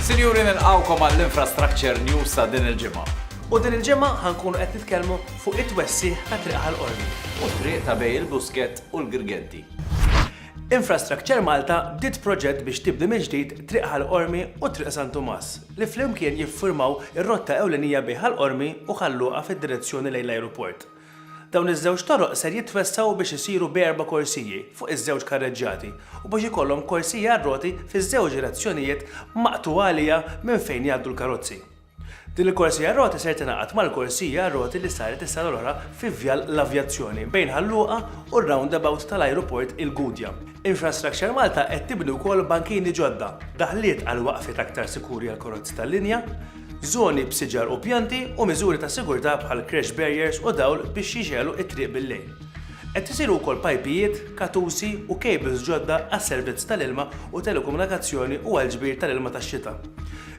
Sinjuri nilqawkom għall-Infrastructure News ta' din il-ġimgħa. U din il-ġimgħa ħankunu qed nitkellmu fuq it-twessih ta' triq ħal-qormi. U triq ta' bej il-Busket u l-Girgenti. Infrastructure Malta bdiet proġett biex tibdi minn ġdid triq ħal-qormi u triq San Tomas li flimkien jiffurmaw ir-rotta ewlenija bejn ħal-qormi u ħalluqa fid-direzzjoni lejn l-ajruport. Dawn iż-żewġ toroq ser jitwessaw biex isiru b'4 korsiji fuq iż-żewġ karreġġjati u biex ikollhom korsija għar-roti fiż-żewġ direzzjonijiet maqtuwalija minn fejn jgħaddu l-karozzi. Din il-korsija għar-roti ser tingħaqad mal-korsija għar-roti li saret is-sena l-oħra fi vjal l-avjazzjoni bejn ħalluqa u r-roundabout tal-ajruport il-Gudja. Infrastructure Malta qed tibni wkoll bankini ġodda, daħliet għal waqfiet aktar sikuri għal karozzi tal-linja, żoni b'siġar u pjanti u miżuri ta' sigurtà bħal crash barriers u dawl biex jiġelu it-triq bil-lejl. Qed isiru wkoll pajpijiet, katusi u cables ġodda għas-servizz tal-ilma u telekomunikazzjoni u għall-ġbir tal-ilma tax-xita.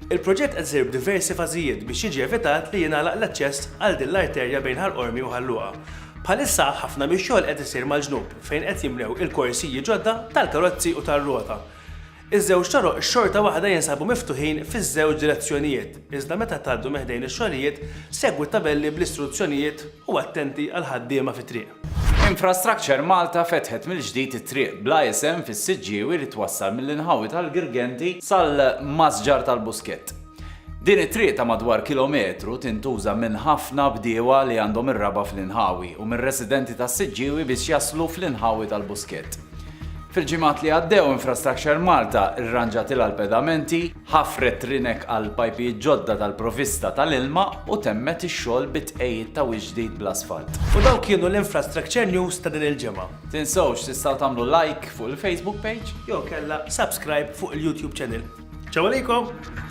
Il-proġett qed isir b'diversi fażijiet biex jiġi evitat li jingħalaq l-aċċess għal din l-arterja bejn ħal-qormi u ħalluqa. Bħalissa ħafna mix-xogħol qed isir mal-ġnub fejn qed jimlew il-korsiji ġodda tal-karozzi u tar-rota. Iż-żewġ toroq xorta waħda jinsabu miftuħin fiż-żewġ direzzjonijiet, iżda meta tgħaddu meħdejn ix-xogħlijiet segwu t-tabelli bl-istruzzjonijiet u attenti għal ħaddiema fit-triq. Infrastructure Malta fetħet mill-ġdid it-triq bla isem fis-Siġġiewi li twassal mill-inħawi tal-Girgenti sal-Masġar tal-Busket. Din it-triq ta' madwar kilometru tintuża minn ħafna bdiewa li għandhom ir-raba fl-inħawi u minn residenti tas-Siġġiewi biex jaslu fl-inħawi tal-Busket. Fil-ġimgħat li għaddew Infrastructure Malta irranġatilha l-pedamenti, ħafret trinek għal pajpijiet ġodda tal-provista tal-ilma u temmet ix-xogħol bit-tqejjed ta' ġdid bl-asfalt. U dawn kienu l-Infrastructure News ta' din il-ġimgħa. Tinsewx tistgħu tagħmlu like fuq il-Facebook page Jew kellha subscribe fuq il-YouTube channel. Ċew għalikom!